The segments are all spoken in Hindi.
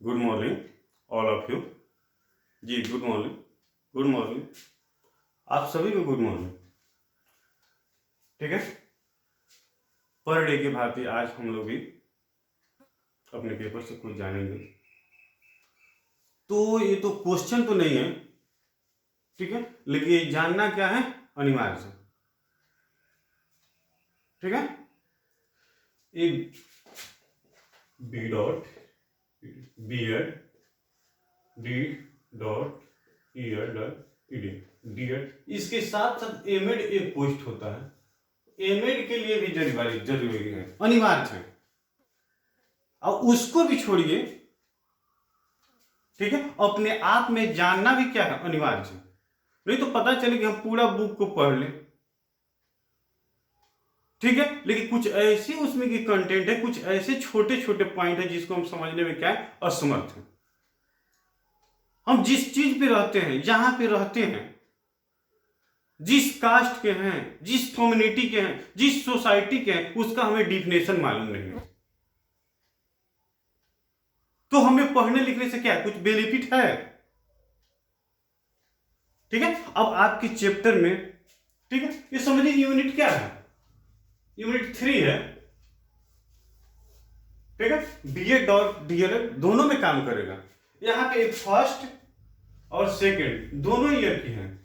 Good morning all of you. जी गुड मॉर्निंग, गुड मॉर्निंग आप सभी को गुड मॉर्निंग। ठीक है, पर डे की भांति आज हम लोग भी अपने पेपर से कुछ जानेंगे। तो ये तो क्वेश्चन तो नहीं है, ठीक है, लेकिन ये जानना क्या है, अनिवार्य से। ठीक है, ये B dot B ed D dot E ed D ed, इसके साथ साथ एमएड एक पोस्ट होता है। एमएड के लिए भी जरूरी है, अनिवार्य है। अब उसको भी छोड़िए, ठीक है, अपने आप में जानना भी क्या है, अनिवार्य है। नहीं तो पता चले कि हम पूरा बुक को पढ़ लें, ठीक है, लेकिन कुछ ऐसे उसमें की कंटेंट है, कुछ ऐसे छोटे छोटे पॉइंट है जिसको हम समझने में क्या है, असमर्थ है। हम जिस चीज पे रहते हैं, जहां पे रहते हैं, जिस कास्ट के हैं, जिस कम्युनिटी के हैं, जिस सोसाइटी के हैं, उसका हमें डिफिनेशन मालूम नहीं है, तो हमें पढ़ने लिखने से क्या कुछ बेनिफिट है? ठीक है, अब आपके चैप्टर में, ठीक है, ये समझिए यूनिट क्या है, यूनिट 3 है। ठीक है, बीएड और डीएलएड दोनों में काम करेगा। यहां पे एक फर्स्ट और सेकंड दोनों ईयर की हैं।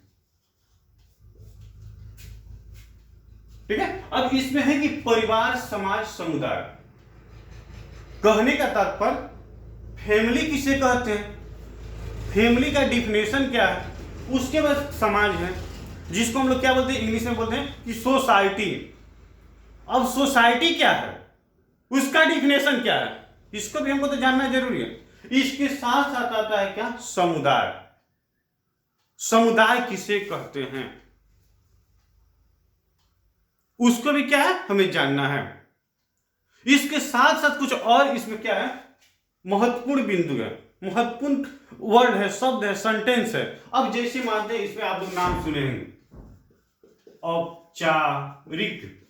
ठीक है, अब इसमें है कि परिवार, समाज, समुदाय। कहने का तात्पर्य फैमिली किसे कहते हैं, फैमिली का डिफिनेशन क्या है, उसके बाद समाज है, जिसको हम लोग क्या बोलते हैं, इंग्लिश में बोलते हैं कि सोसाइटी। अब सोसाइटी क्या है, उसका डिफिनेशन क्या है, इसको भी हमको तो जानना जरूरी है। इसके साथ साथ आता है क्या, समुदाय। समुदाय किसे कहते हैं, उसको भी क्या है, हमें जानना है। इसके साथ साथ कुछ और इसमें क्या है, महत्वपूर्ण बिंदु है, महत्वपूर्ण वर्ड है, शब्द है, सेंटेंस है। अब जैसे मानते हैं, इसमें आप लोग नाम सुने हैं, औपचारिक।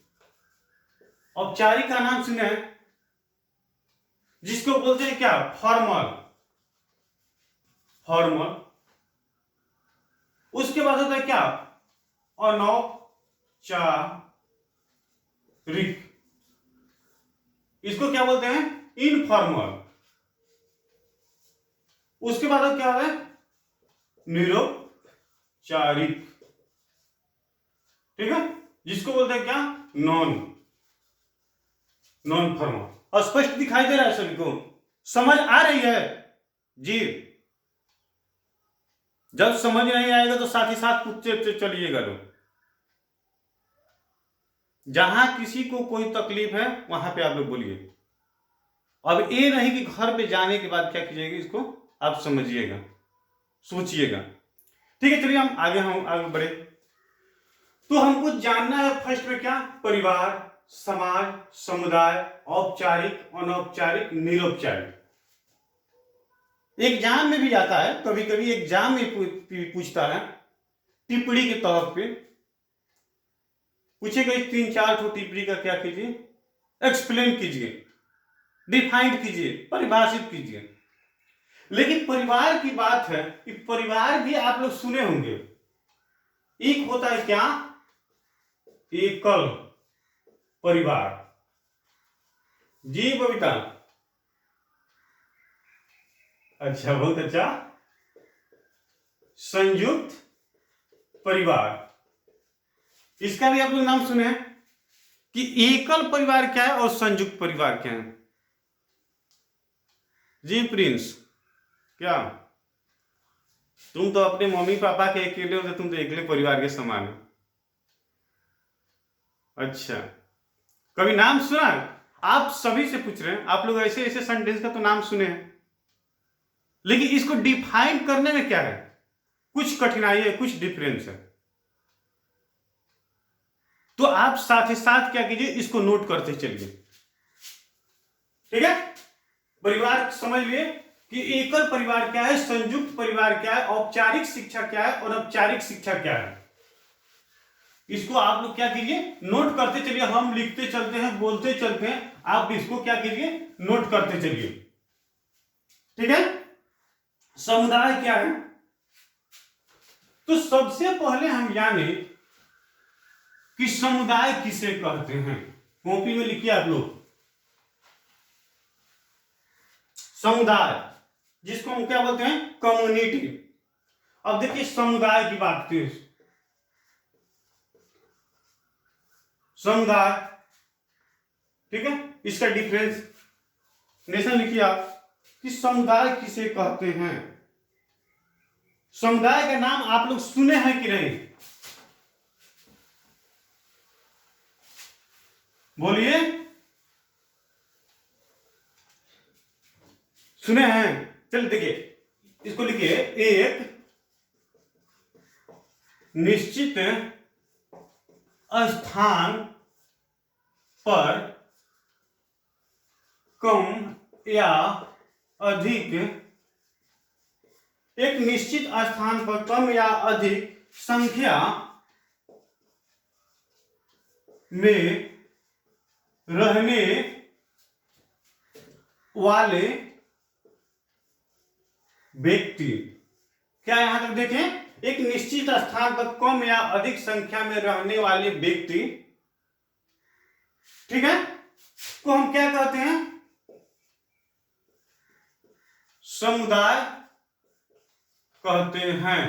औपचारिक का नाम सुने हैं, जिसको बोलते हैं क्या, फॉर्मल। फॉर्मल। उसके बाद होता है क्या, अनौपचारिक। इसको क्या बोलते हैं, इनफॉर्मल। उसके बाद क्या है, निरौपचारिक। ठीक है, जिसको बोलते हैं क्या, नॉन फॉर्मल। स्पष्ट दिखाई दे रहा है सभी को, समझ आ रही है जी? जब समझ नहीं आएगा तो साथ ही साथ पूछते चलिएगा लोग। जहां किसी को कोई तकलीफ है वहां पे आप लोग बोलिए। अब ये नहीं कि घर पे जाने के बाद क्या कीजिएगा, इसको आप समझिएगा, सोचिएगा। ठीक है, चलिए हम आगे बढ़े। तो हमको जानना है फर्स्ट में क्या, परिवार, समाज, समुदाय, औपचारिक, अनौपचारिक, निरौपचारिक। एग्जाम में भी आता है, कभी कभी एग्जाम में पूछता है, टिप्पणी के तौर पे पूछेगा, 3-4 टिप्पणी का क्या कीजिए, एक्सप्लेन कीजिए, डिफाइंड कीजिए, परिभाषित कीजिए। लेकिन परिवार की बात है कि परिवार भी आप लोग सुने होंगे, एक होता है क्या, एकल परिवार। जी बबीता, अच्छा, बहुत अच्छा। संयुक्त परिवार, इसका भी आप लोग नाम सुने हैं कि एकल परिवार क्या है और संयुक्त परिवार क्या है। जी प्रिंस, क्या तुम तो अपने मम्मी पापा के अकेले होते, तुम तो अकेले परिवार के समान हो। अच्छा, कभी नाम सुना है? आप सभी से पूछ रहे हैं, आप लोग ऐसे ऐसे सेंटेंस का तो नाम सुने हैं, लेकिन इसको डिफाइन करने में क्या है, कुछ कठिनाई है, कुछ डिफरेंस है। तो आप साथ ही साथ क्या कीजिए, इसको नोट करते चलिए। ठीक है, परिवार समझ लिए कि एकल परिवार क्या है, संयुक्त परिवार क्या है, औपचारिक शिक्षा क्या है, अनौपचारिक शिक्षा क्या है। इसको आप लोग क्या कीजिए, नोट करते चलिए। हम लिखते चलते हैं, बोलते चलते हैं, आप इसको क्या कीजिए, नोट करते चलिए। ठीक है। समुदाय क्या है? तो सबसे पहले हम जाने कि समुदाय किसे कहते हैं। कॉपी में लिखिए आप लोग, समुदाय जिसको हम क्या बोलते हैं? कम्युनिटी। अब देखिए समुदाय की बात करते हैं। समुदाय, ठीक है, इसका डिफरेंशिएशन लिखिए आप कि समुदाय किसे कहते हैं। समुदाय का नाम आप लोग सुने हैं कि नहीं? बोलिए, सुने हैं? चल देखिए, इसको लिखिए, एक निश्चित स्थान पर कम या अधिक, एक निश्चित स्थान पर कम या अधिक संख्या में रहने वाले व्यक्ति। क्या यहां तक देखें, एक निश्चित स्थान पर कम या अधिक संख्या में रहने वाले व्यक्ति, ठीक है, को हम क्या कहते हैं? समुदाय कहते हैं।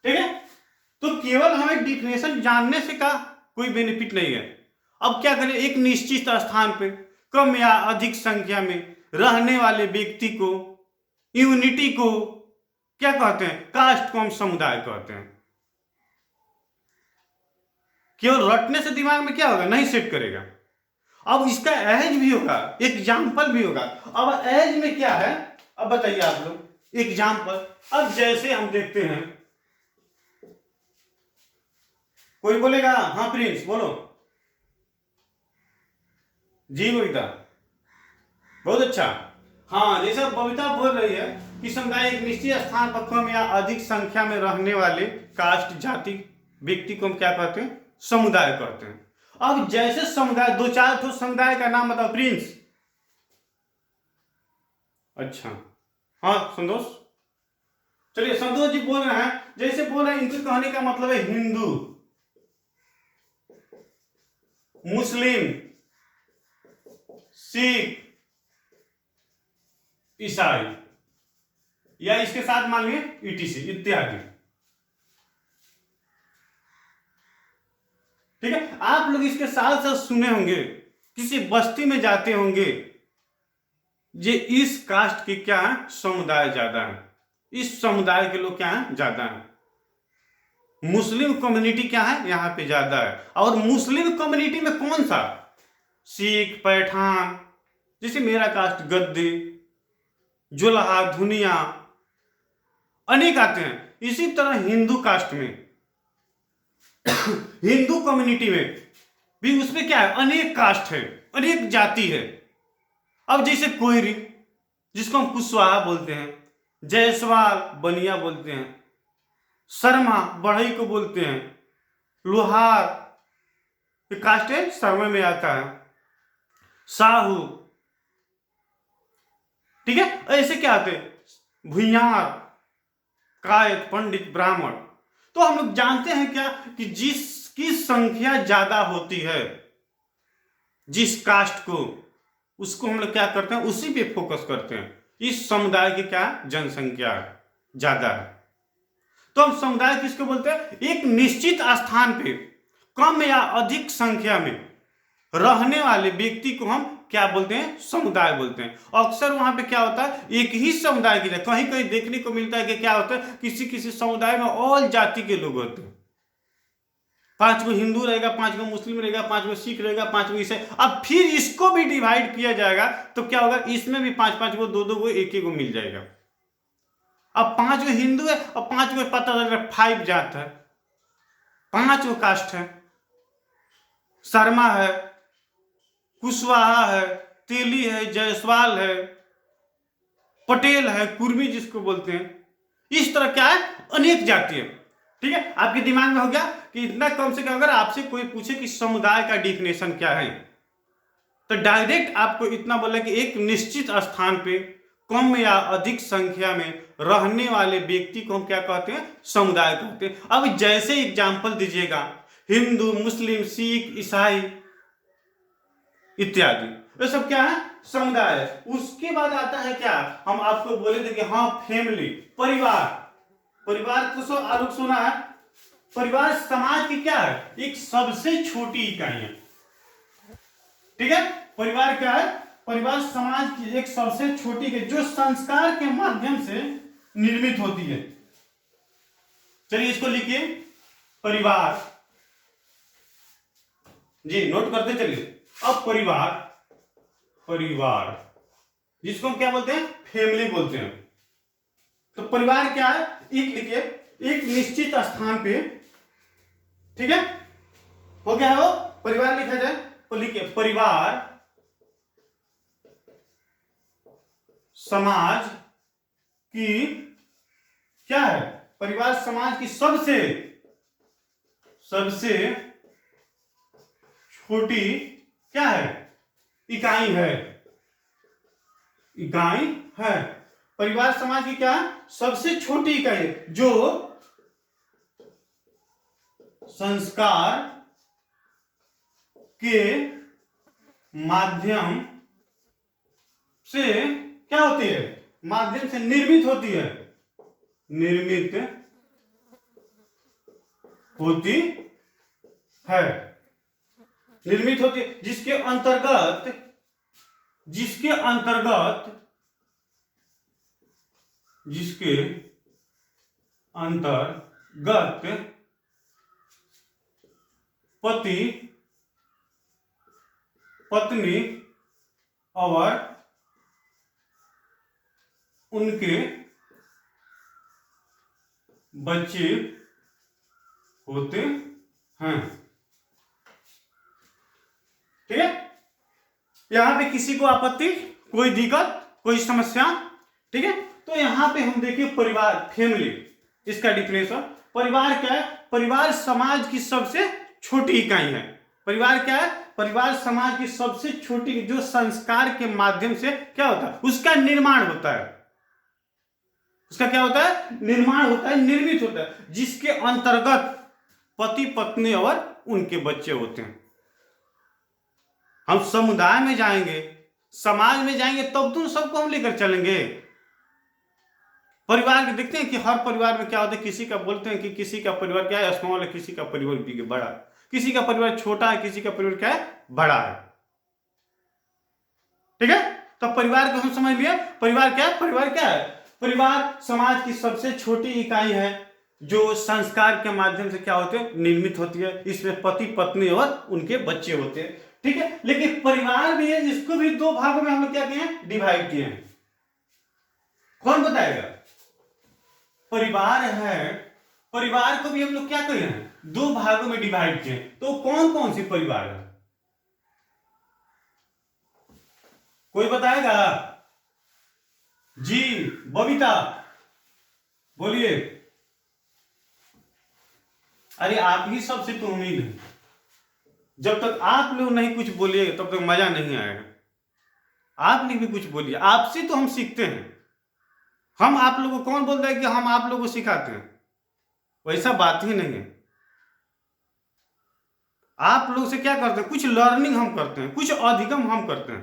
ठीक है, तो केवल हमें डिफिनेशन जानने से का कोई बेनिफिट नहीं है। अब क्या करें, एक निश्चित स्थान पे कम या अधिक संख्या में रहने वाले व्यक्ति को, यूनिटी को क्या कहते हैं? कास्ट को हम समुदाय कहते हैं। केवल रटने से दिमाग में क्या होगा? नहीं सेट करेगा। अब इसका एज भी होगा, एग्जाम्पल भी होगा। अब एज में क्या है, अब बताइए आप लोग, एग्जाम्पल। अब जैसे हम देखते हैं, कोई बोलेगा हाँ प्रिंस बोलो। जी बबीता, बहुत अच्छा। हाँ, जैसा बबीता बोल रही है कि समुदाय एक निश्चित स्थान पर कम या अधिक संख्या में रहने वाले कास्ट, जाति, व्यक्ति को हम क्या कहते हैं? समुदाय कहते हैं। अब जैसे समुदाय, दो चार ठो समुदाय का नाम बताओ प्रिंस। अच्छा, हाँ संतोष, चलिए संतोष जी बोल रहे हैं, जैसे बोल रहे हैं, इनके कहने का मतलब है हिंदू, मुस्लिम, सिख, ईसाई, या इसके साथ मान लीजिए ईटीसी इत्यादि। ठीक है, आप लोग इसके साथ साथ सुने होंगे, किसी बस्ती में जाते होंगे, ये इस कास्ट के क्या है? समुदाय ज्यादा है, इस समुदाय के लोग क्या है? ज्यादा है। मुस्लिम कम्युनिटी क्या है? यहां पे ज्यादा है। और मुस्लिम कम्युनिटी में कौन सा? सिख, पठान, जैसे मेरा कास्ट गद्दी, जुलाहा, धुनिया, अनेक आते हैं। इसी तरह हिंदू कास्ट में, हिंदू कम्युनिटी में भी उसमें क्या है? अनेक कास्ट है, अनेक जाति है। अब जैसे कोयरी, जिसको हम कुशवाहा बोलते हैं, जायसवाल बनिया बोलते हैं, शर्मा बढ़ई को बोलते हैं, लोहार ये कास्ट है, शर्मा में आता है, साहू, ठीक है, ऐसे क्या आते हैं? भुइयार, कायत, पंडित, ब्राह्मण। तो हम लोग जानते हैं क्या कि जिसकी संख्या ज्यादा होती है, जिस कास्ट को, उसको हम लोग क्या करते हैं? उसी पे फोकस करते हैं। इस समुदाय की क्या जनसंख्या ज्यादा है, तो हम समुदाय किसको बोलते हैं? एक निश्चित स्थान पे कम या अधिक संख्या में रहने वाले व्यक्ति को हम क्या बोलते हैं? समुदाय बोलते हैं। अक्सर वहां पे क्या होता है? एक ही समुदाय की, कहीं कहीं देखने को मिलता है कि क्या होता है, किसी किसी समुदाय में ऑल जाति के लोग होते हैं। 5 गो हिंदू रहेगा, 5 गो मुस्लिम रहेगा, 5 गो सिख रहेगा, 5 गो ईसाई। अब फिर इसको भी डिवाइड किया जाएगा तो क्या होगा? इसमें भी 5-5 गो, 2-2 गो, 1-1 गो मिल जाएगा। अब 5 गो हिंदू है और 5 गो पता लग रहा है 5 जात है, 5 गो कास्ट है, शर्मा है, कुशवाहा है, तेली है, जायसवाल है, पटेल है, कुर्मी जिसको बोलते हैं। इस तरह क्या है? अनेक जाति है। ठीक है, आपके दिमाग में हो गया कि इतना कम से कम अगर आपसे कोई पूछे कि समुदाय का डिफिनेशन क्या है, तो डायरेक्ट आपको इतना बोला कि एक निश्चित स्थान पे कम या अधिक संख्या में रहने वाले व्यक्ति को हम क्या कहते हैं? समुदाय कहते हैं। अब जैसे एग्जाम्पल दीजिएगा, हिंदू, मुस्लिम, सिख, ईसाई इत्यादि, ये सब क्या है? समुदाय है। उसके बाद आता है क्या, हम आपको बोले थे कि हाँ फैमिली, परिवार। परिवार तो सब आलोक सुना है। परिवार समाज की क्या है? एक सबसे छोटी इकाई है। ठीक है, परिवार क्या है? परिवार समाज की एक सबसे छोटी इकाई जो संस्कार के माध्यम से निर्मित होती है। चलिए इसको लिखिए, परिवार जी, नोट करते चलिए। अब परिवार, परिवार जिसको हम क्या बोलते हैं? फैमिली बोलते हैं। तो परिवार क्या है? एक लिखिए, एक निश्चित स्थान पे, ठीक है, हो गया हो, परिवार लिखा जाए तो लिखिए, परिवार समाज की क्या है? परिवार समाज की सबसे छोटी क्या है? इकाई है। इकाई है। परिवार समाज की क्या? सबसे छोटी इकाई है जो संस्कार के माध्यम से क्या होती है? माध्यम से निर्मित होती है। निर्मित होती है। निर्मित होती है, जिसके अंतर्गत पति, पत्नी और उनके बच्चे होते हैं। ठीक है, यहां पे किसी को आपत्ति, कोई दिक्कत, कोई समस्या? ठीक है, तो यहां पे हम देखिए परिवार, फैमिली, इसका डिफिनेशन। परिवार क्या है? परिवार समाज की सबसे छोटी इकाई है। परिवार क्या है? परिवार समाज की सबसे छोटी, जो संस्कार के माध्यम से क्या होता है? उसका निर्माण होता है। उसका क्या होता है? निर्माण होता है, निर्मित होता है, जिसके अंतर्गत पति, पत्नी और उनके बच्चे होते हैं। हम समुदाय में जाएंगे, समाज में जाएंगे, तब तो सबको हम लेकर चलेंगे। परिवार के देखते हैं कि हर परिवार में क्या होता है, किसी का बोलते हैं कि किसी का परिवार क्या है? स्मॉल है, किसी का परिवार बड़ा है, किसी का परिवार छोटा है, किसी का परिवार क्या है? बड़ा है। ठीक है, तो परिवार को हम समझ लिए। परिवार क्या है? परिवार क्या है? परिवार समाज की सबसे छोटी इकाई है जो संस्कार के माध्यम से क्या होते हैं? निर्मित होती है। इसमें पति, पत्नी और उनके बच्चे होते हैं। ठीक है, लेकिन परिवार भी है जिसको भी दो भागों में हम लोग क्या किए हैं? डिवाइड किए हैं। कौन बताएगा? परिवार है, परिवार को भी हम लोग क्या किए हैं? दो भागों में डिवाइड किए। तो कौन कौन सी परिवार है? कोई बताएगा? जी, बबीता बोलिए। अरे आप ही सबसे तो उम्मीद है, जब तक आप लोग नहीं कुछ बोलिए तब तक मजा नहीं आएगा। आपने भी कुछ बोलिए, आपसे तो हम सीखते हैं। हम आप लोगों को कौन बोलता है कि हम आप लोगों को सिखाते हैं? वैसा बात ही नहीं है। आप लोग से क्या करते हैं? कुछ लर्निंग हम करते हैं, कुछ अधिगम हम करते हैं,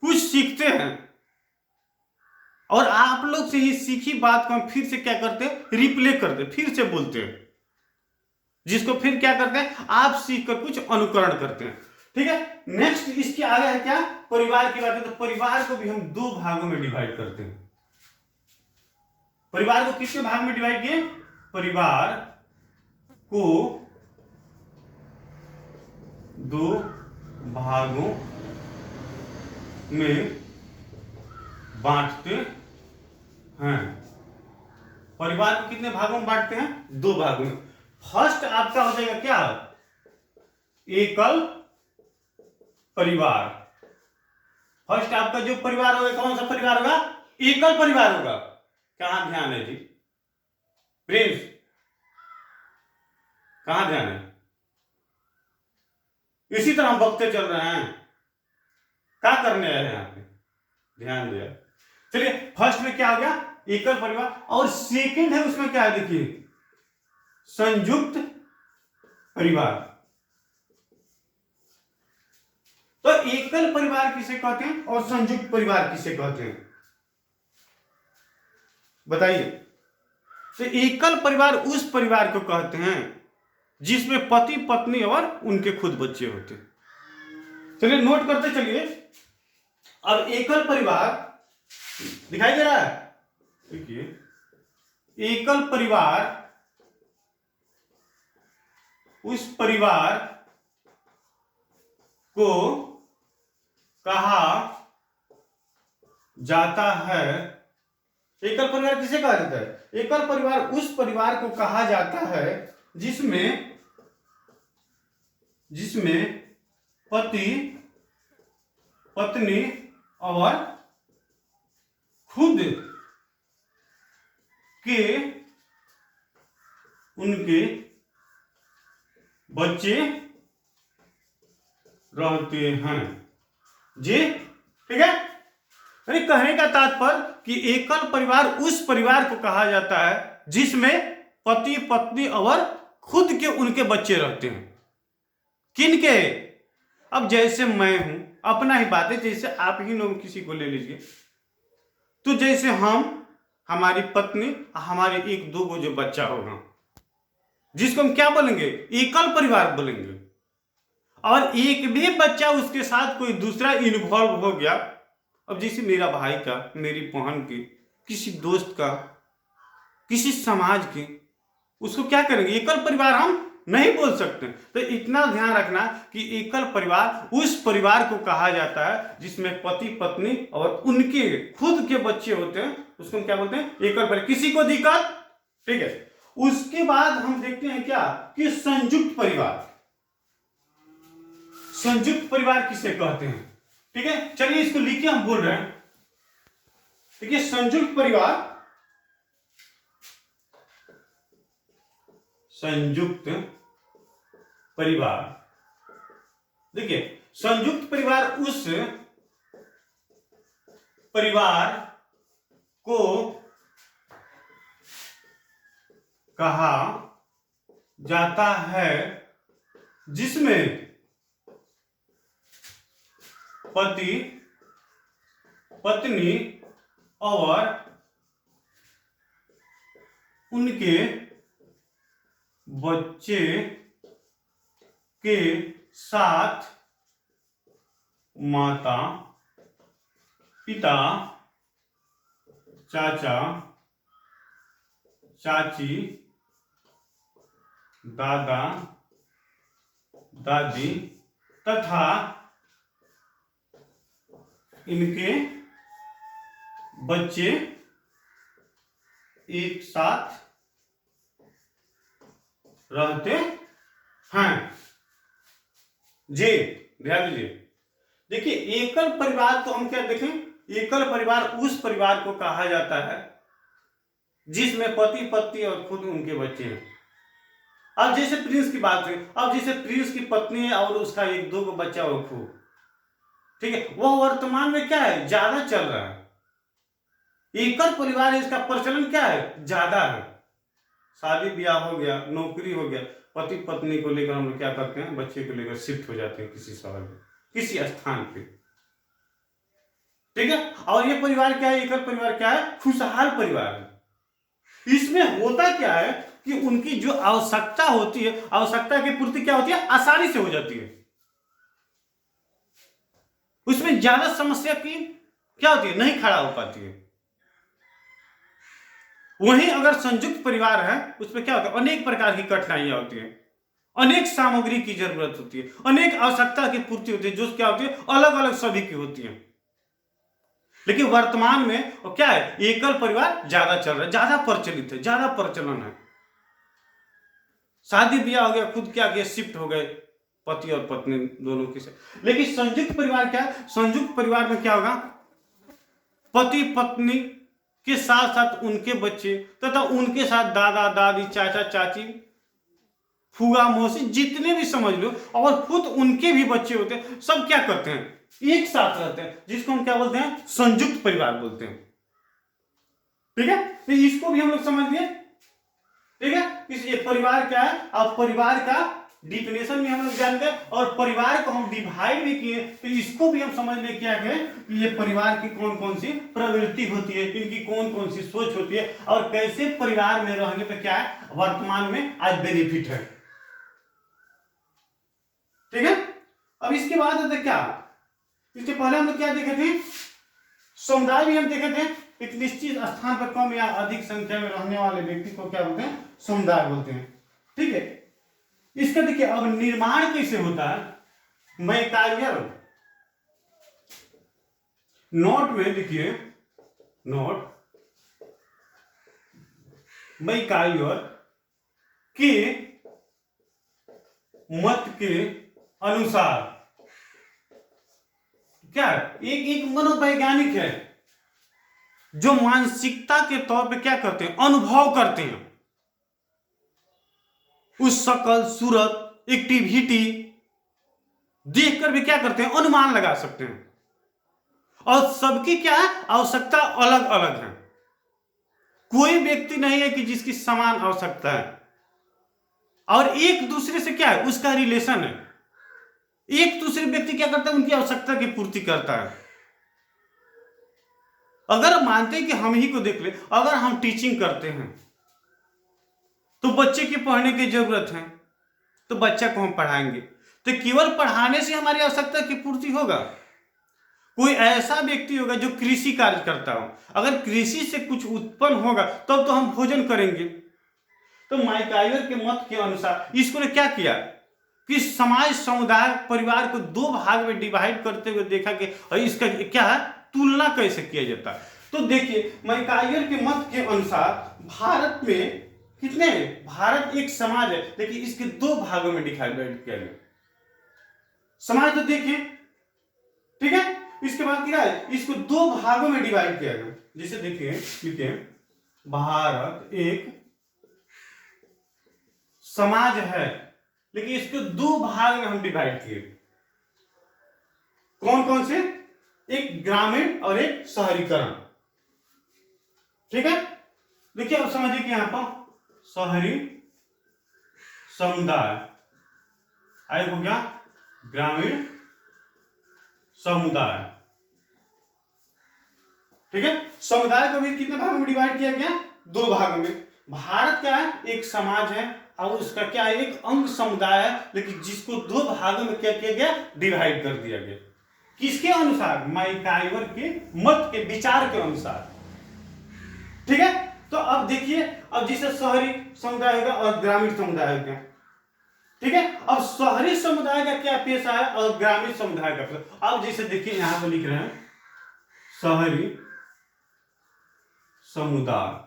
कुछ सीखते हैं, और आप लोग से ही सीखी बात को हम फिर से क्या करते हैं? रिप्ले करते हैं, फिर से बोलते हैं, जिसको फिर क्या करते हैं? आप सीखकर कुछ अनुकरण करते हैं। ठीक है, नेक्स्ट इसके आगे है क्या? परिवार की बात है। तो परिवार को भी हम दो भागों में डिवाइड करते हैं। परिवार को किसके भाग में डिवाइड किए? परिवार को दो भागों में बांटते हैं। परिवार को कितने भागों में बांटते हैं? दो भागों में। फर्स्ट आपका हो जाएगा क्या? एकल परिवार। फर्स्ट आपका जो परिवार होगा, कौन सा परिवार होगा? एकल परिवार होगा। कहां ध्यान है जी? प्रिंस, कहां ध्यान है? इसी तरह हम बकते चल रहे हैं। क्या करने आए हैं? यहाँ पे ध्यान दिया। चलिए फर्स्ट में क्या हो गया, एकल परिवार, और सेकंड है उसमें क्या है देखिए, संयुक्त परिवार। तो एकल परिवार किसे कहते हैं और संयुक्त परिवार किसे कहते हैं, बताइए। तो एकल परिवार उस परिवार को कहते हैं जिसमें पति पत्नी और उनके खुद बच्चे होते हैं। चलिए नोट करते चलिए। अब एकल परिवार दिखाई दे रहा है, देखिए, एकल परिवार उस परिवार को कहा जाता है, एकल परिवार किसे कहा जाता है, एकल परिवार उस परिवार को कहा जाता है जिसमें पति पत्नी और खुद के उनके बच्चे रहते हैं जी, ठीक है। यानी कहने का तात्पर्य कि एकल परिवार उस परिवार को कहा जाता है जिसमें पति पत्नी और खुद के उनके बच्चे रहते हैं। किनके, अब जैसे मैं हूं, अपना ही बात है, जैसे आप ही लोग किसी को ले लीजिए, तो जैसे हम, हमारी पत्नी, हमारे एक दो को जो बच्चा होगा जिसको हम क्या बोलेंगे, एकल परिवार बोलेंगे। और एक भी बच्चा उसके साथ कोई दूसरा इन्वॉल्व हो गया, अब जैसे मेरा भाई का, मेरी बहन के, किसी दोस्त का, किसी समाज के, उसको क्या करेंगे, एकल परिवार हम नहीं बोल सकते। तो इतना ध्यान रखना कि एकल परिवार उस परिवार को कहा जाता है जिसमें पति पत्नी और उनके खुद के बच्चे होते हैं, उसको हम क्या बोलते हैं, एकल परिवार। किसी को दिक्कत, ठीक है। उसके बाद हम देखते हैं क्या कि संयुक्त परिवार, संयुक्त परिवार किसे कहते हैं, ठीक है। चलिए इसको लिखिए, हम बोल रहे हैं, देखिए संयुक्त परिवार, संयुक्त परिवार, देखिए संयुक्त परिवार उस परिवार को कहा जाता है जिसमें पति पत्नी और उनके बच्चे के साथ माता पिता चाचा चाची दादा दादी तथा इनके बच्चे एक साथ रहते हैं जी। ध्यान दीजिए, देखिए एकल परिवार को हम क्या देखें, एकल परिवार उस परिवार को कहा जाता है जिसमें पति पत्नी और खुद उनके बच्चे हैं। अब जैसे प्रिंस की बात है, अब जैसे प्रिंस की पत्नी है और उसका एक दो को बच्चा और खूब, ठीक है, वह वर्तमान में क्या है, ज्यादा चल रहा है। एकल परिवार इसका प्रचलन क्या है, ज्यादा है। शादी ब्याह हो गया, नौकरी हो गया, पति पत्नी को लेकर हम लोग क्या करते हैं, बच्चे को लेकर शिफ्ट हो जाते हैं किसी शहर में, किसी स्थान पे, ठीक है। और ये परिवार क्या है, एकल परिवार क्या है, खुशहाल परिवार है। इसमें होता क्या है कि उनकी जो आवश्यकता होती है, आवश्यकता की पूर्ति क्या होती है, आसानी से हो जाती है। उसमें ज्यादा समस्या की क्या होती है, नहीं खड़ा हो पाती है। वहीं अगर संयुक्त परिवार है, उसमें क्या होता है, अनेक प्रकार की कठिनाइयां होती है, अनेक सामग्री की जरूरत होती है, अनेक आवश्यकता की पूर्ति होती है, जो क्या होती है, अलग अलग सभी की होती है। लेकिन वर्तमान में वो क्या है, एकल परिवार ज्यादा चल रहा है, ज्यादा प्रचलित है, ज्यादा प्रचलन है। शादी ब्याह हो गया, खुद क्या किया, शिफ्ट हो गए पति और पत्नी दोनों के से। लेकिन संयुक्त परिवार क्या है, संयुक्त परिवार में क्या होगा, पति पत्नी के साथ साथ उनके बच्चे तथा उनके साथ दादा दादी चाचा चाची फूआ मौसी जितने भी समझ लो, और खुद उनके भी बच्चे होते हैं, सब क्या करते हैं, एक साथ रहते हैं, जिसको हम क्या बोलते हैं, संयुक्त परिवार बोलते हैं। ठीक है, तो इसको भी हम लोग समझ लिए। ठीक है, इसलिए परिवार क्या है, अब परिवार का डिफिनेशन भी हम लोग जान गए और परिवार को हम डिवाइड भी किए, तो इसको भी हम समझ ले क्या है कि ये परिवार की कौन कौन सी प्रवृत्ति होती है, इनकी कौन कौन सी सोच होती है और कैसे परिवार में रहने पे क्या है वर्तमान में आज बेनिफिट है। ठीक है, अब इसके बाद होता क्या, इसके पहले हम लोग क्या देखे थे, समुदाय भी हम देखे थे, एक निश्चित स्थान पर कम या अधिक संख्या में रहने वाले व्यक्ति को क्या बोलते हैं, समुदाय बोलते हैं। ठीक है, इसका देखिए अब निर्माण कैसे होता है, मैकाइवर नोट में देखिए, नोट मैकाइवर के मत के अनुसार क्या एक एक मनोवैज्ञानिक है जो मानसिकता के तौर पे क्या करते हैं, अनुभव करते हैं, उस शकल सूरत एक्टिविटी देखकर भी क्या करते हैं अनुमान लगा सकते हैं, और सबकी क्या है आवश्यकता अलग अलग है, कोई व्यक्ति नहीं है कि जिसकी समान आवश्यकता है, और एक दूसरे से क्या है उसका रिलेशन है, एक दूसरे व्यक्ति क्या करता है उनकी आवश्यकता की पूर्ति करता है। अगर मानते हैं कि हम ही को देख ले, अगर हम टीचिंग करते हैं तो बच्चे की पढ़ने की जरूरत है, तो बच्चा को हम पढ़ाएंगे, तो केवल पढ़ाने से हमारी आवश्यकता की पूर्ति होगा। कोई ऐसा व्यक्ति होगा जो कृषि कार्य करता हो, अगर कृषि से कुछ उत्पन्न होगा तब तो हम भोजन करेंगे। तो मैकाइवर के मत के अनुसार इसको ने क्या किया कि समाज समुदाय परिवार को दो भाग में डिवाइड करते हुए देखा कि इसका क्या है तुलना कैसे किया जाता है। तो देखिए मैकाइवर के मत के अनुसार भारत में कितने, भारत एक समाज है, देखिए इसके दो भागों में डिवाइड किया गया समाज, तो देखिए ठीक है, इसके बाद क्या है इसको दो भागों में डिवाइड किया गया, जैसे देखिए लिखिए भारत एक समाज है, लेकिन इसको दो भाग में हम डिवाइड किए, कौन कौन से, एक ग्रामीण और एक शहरीकरण। ठीक है, देखिए अब समझिए कि यहां पर शहरी समुदाय आए हो गया, ग्रामीण समुदाय। ठीक है, समुदाय को भी कितने भागों में डिवाइड किया गया, दो भागों में। भारत क्या है एक समाज है और उसका क्या है एक अंग समुदाय है, लेकिन जिसको दो भागों में क्या किया गया डिवाइड कर दिया गया, किसके अनुसार, मैकाइवर के मत के विचार के अनुसार। ठीक है, तो अब देखिए अब जैसे शहरी समुदाय होगा और ग्रामीण समुदाय होगा। ठीक है, अब शहरी समुदाय का क्या पेशा है और ग्रामीण समुदाय का पेशा। अब जैसे देखिए यहां पर लिख रहे हैं शहरी समुदाय,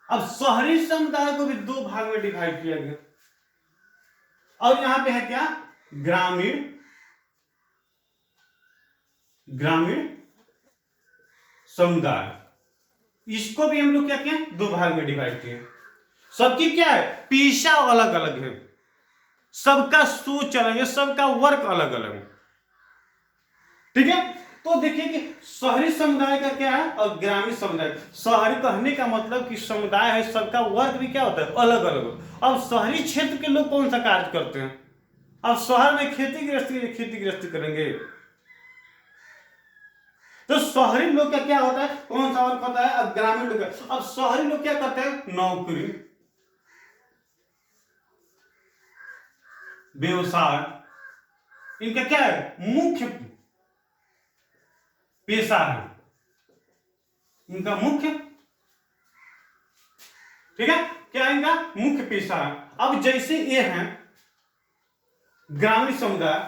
अब शहरी समुदाय को भी दो भाग में डिवाइड किया गया, और यहां पे है क्या ग्रामीण समुदाय, इसको भी हम लोग क्या किए दो भाग में डिवाइड किए। सबकी क्या है पेशा अलग अलग है, सबका सोच अलग है, सबका वर्क अलग अलग है। ठीक है, तो देखिए कि शहरी समुदाय का क्या है और ग्रामीण समुदाय, शहरी कहने का मतलब कि समुदाय है, सबका वर्क भी क्या होता है अलग अलग। अब शहरी क्षेत्र के लोग कौन सा कार्य करते हैं, अब शहर में खेती गृहस्थी करेंगे, तो शहरी लोग का क्या होता है कौन सा वर्क होता है, अब ग्रामीण लोग, अब शहरी लोग क्या करते हैं नौकरी व्यवसाय, इनका क्या है मुख्य पेशा है, इनका मुख्य, ठीक है क्या इनका मुख्य पेशा है। अब जैसे ये हैं ग्रामीण समुदाय,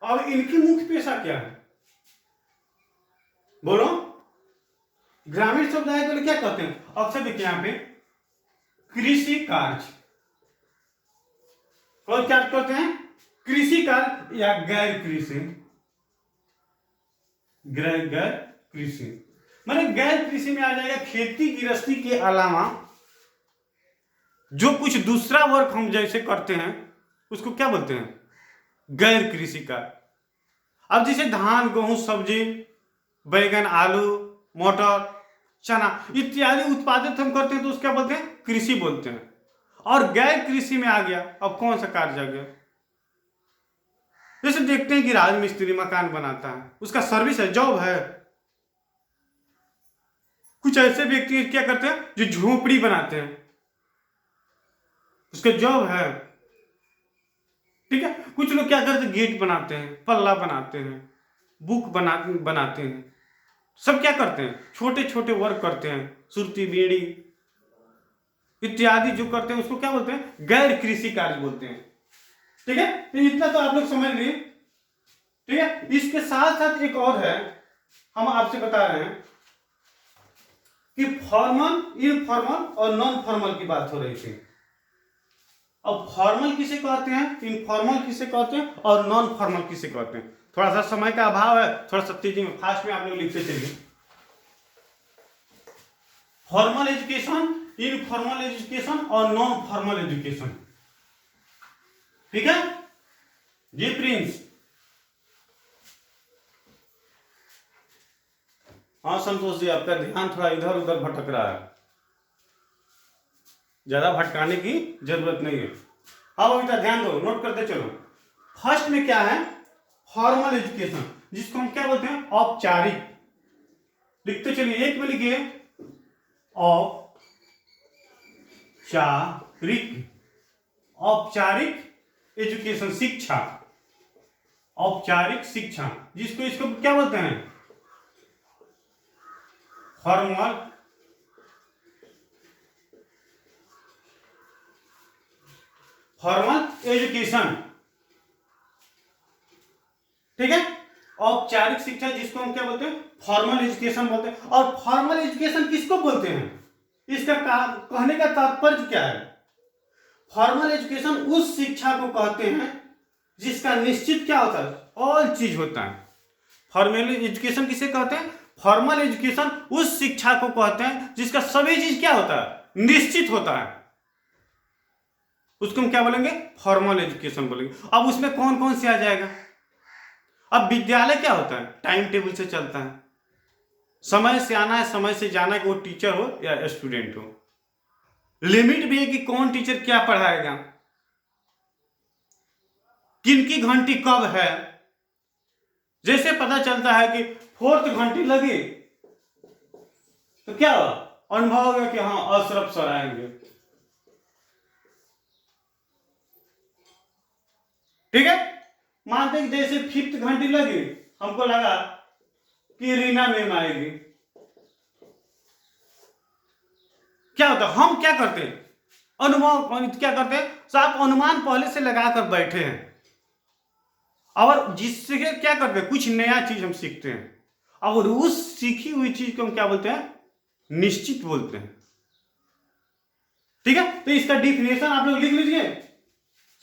अब इनकी मुख्य पेशा क्या है बोलो, ग्रामीण समुदाय के लिए क्या कहते हैं, अक्सर देखिए यहां पे कृषि कार्य, और क्या करते हैं कृषि कार्य या गैर कृषि, गैर कृषि माने गैर कृषि में आ जाएगा खेती गृहस्थी के अलावा जो कुछ दूसरा वर्क हम जैसे करते हैं उसको क्या बोलते हैं गैर कृषि का। अब जैसे धान गेहूं सब्जी बैगन आलू मटर चना इत्यादि उत्पादित हम करते हैं तो उसको क्या बोलते हैं? कृषि बोलते हैं। और गैर कृषि में आ गया, अब कौन सा कार्य आ गया? जैसे देखते हैं कि राजमिस्त्री मकान बनाता है, उसका सर्विस है, जॉब है। कुछ ऐसे व्यक्ति क्या करते हैं जो झोपड़ी बनाते हैं, उसका जॉब है, ठीक है। कुछ लोग क्या करते हैं, गेट बनाते हैं, पल्ला बनाते हैं, बुक बनाते हैं, सब क्या करते हैं, छोटे छोटे वर्क करते हैं, सुरती बीड़ी इत्यादि जो करते हैं उसको क्या बोलते हैं? गैर कृषि कार्य बोलते हैं, ठीक है। तो इतना तो आप लोग समझ लिए, ठीक है। इसके साथ साथ एक और है, हम आपसे बता रहे हैं कि फॉर्मल, इनफॉर्मल और नॉन फॉर्मल की बात हो रही थी। अब फॉर्मल किसे कहते हैं, इनफॉर्मल किसे कहते हैं और नॉन फॉर्मल किसे कहते हैं? थोड़ा सा समय का अभाव है, थोड़ा सा तेजी में फास्ट में आप लोग लिखते चलिए। फॉर्मल एजुकेशन, इनफॉर्मल एजुकेशन और नॉन फॉर्मल एजुकेशन, ठीक है जी प्रिंस? हाँ संतोष जी, आपका ध्यान थोड़ा इधर उधर भटक रहा है, ज्यादा भटकाने की जरूरत नहीं है। अब इधर ध्यान दो, नोट करते चलो। फर्स्ट में क्या है? फॉर्मल एजुकेशन, जिसको हम क्या बोलते हैं? औपचारिक। लिखते चलिए, एक में लिखिए औपचारिक, औपचारिक एजुकेशन, शिक्षा, औपचारिक शिक्षा, जिसको इसको क्या बोलते हैं? फॉर्मल एजुकेशन, ठीक है। औपचारिक शिक्षा जिसको हम क्या बोलते हैं? फॉर्मल एजुकेशन बोलते हैं। और फॉर्मल एजुकेशन किसको बोलते हैं? इसका कहने का तात्पर्य क्या है? फॉर्मल एजुकेशन उस शिक्षा को कहते हैं जिसका निश्चित क्या होता है? ऑल चीज होता है। फॉर्मल एजुकेशन किसे कहते हैं? फॉर्मल एजुकेशन उस शिक्षा को कहते हैं जिसका सभी चीज क्या होता है? निश्चित होता है। उसको हम क्या बोलेंगे? फॉर्मल एजुकेशन बोलेंगे। अब उसमें कौन कौन से आ जाएगा? अब विद्यालय क्या होता है? टाइम टेबल से चलता है, समय से आना है, समय से जाना है, वो टीचर हो या स्टूडेंट हो। लिमिट भी है कि कौन टीचर क्या पढ़ाएगा, किन की घंटी कब है। जैसे पता चलता है कि 4th घंटी लगी तो क्या अनुभव होगा कि हाँ अशरफ सर आएंगे, ठीक है। मानते कि जैसे 5th घंटी लगी, हमको लगा कि रीना मैम आएगी, क्या होता? हम क्या करते हैं? अनुमान क्या करते हैं? आप अनुमान पहले से लगाकर बैठे हैं, और जिससे क्या करते हैं? कुछ नया चीज हम सीखते हैं, और उस सीखी हुई चीज को हम क्या बोलते हैं? निश्चित बोलते हैं, ठीक है। तो इसका डिफिनेशन आप लोग लिख लीजिए,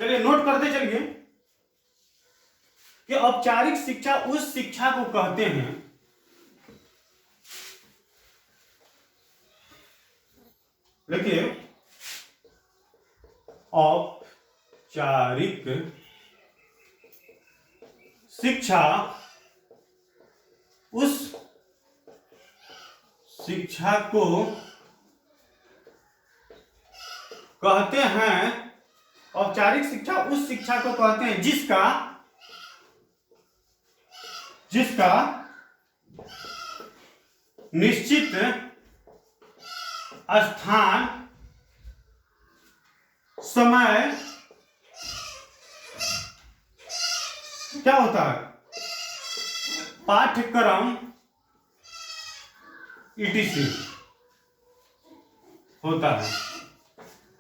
चलिए नोट करते चलिए कि औपचारिक शिक्षा उस शिक्षा को कहते हैं देखिए, औपचारिक शिक्षा उस शिक्षा को कहते हैं, औपचारिक शिक्षा उस शिक्षा को कहते हैं जिसका निश्चित स्थान, समय क्या होता है? पाठ्यक्रम etc होता है,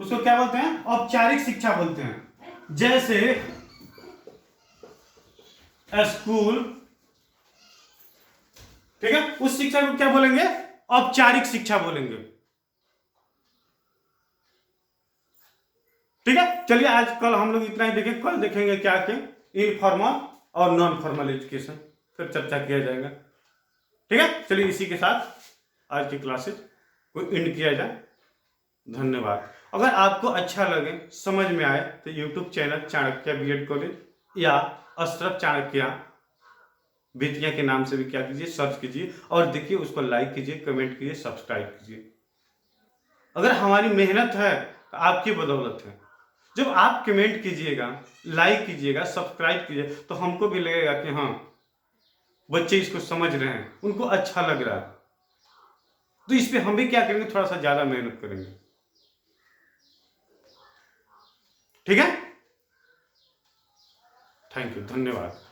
उसको क्या बोलते हैं? औपचारिक शिक्षा बोलते हैं। जैसे स्कूल, ठीक है, उस शिक्षा को क्या बोलेंगे? औपचारिक शिक्षा बोलेंगे, ठीक है। चलिए आज कल हम लोग इतना ही देखें, कल देखेंगे क्या के इनफॉर्मल और नॉन फॉर्मल एजुकेशन, फिर चर्चा किया जाएगा, ठीक है। चलिए इसी के साथ आज की क्लासेज को एंड किया जाए। धन्यवाद। अगर आपको अच्छा लगे, समझ में आए तो YouTube channel Chanakya B Ed college या अशरफ चाणक्य बेतिया के नाम से भी क्या कीजिए, सर्च कीजिए और देखिए, उसको लाइक कीजिए, कमेंट कीजिए, सब्सक्राइब कीजिए। अगर हमारी मेहनत है तो आपकी बदौलत है। जब आप कमेंट कीजिएगा, लाइक कीजिएगा, सब्सक्राइब कीजिए, तो हमको भी लगेगा कि हाँ, बच्चे इसको समझ रहे हैं, उनको अच्छा लग रहा है। तो इस पे हम भी क्या करेंगे, थोड़ा सा ज्यादा मेहनत करेंगे। ठीक है, थैंक यू, धन्यवाद।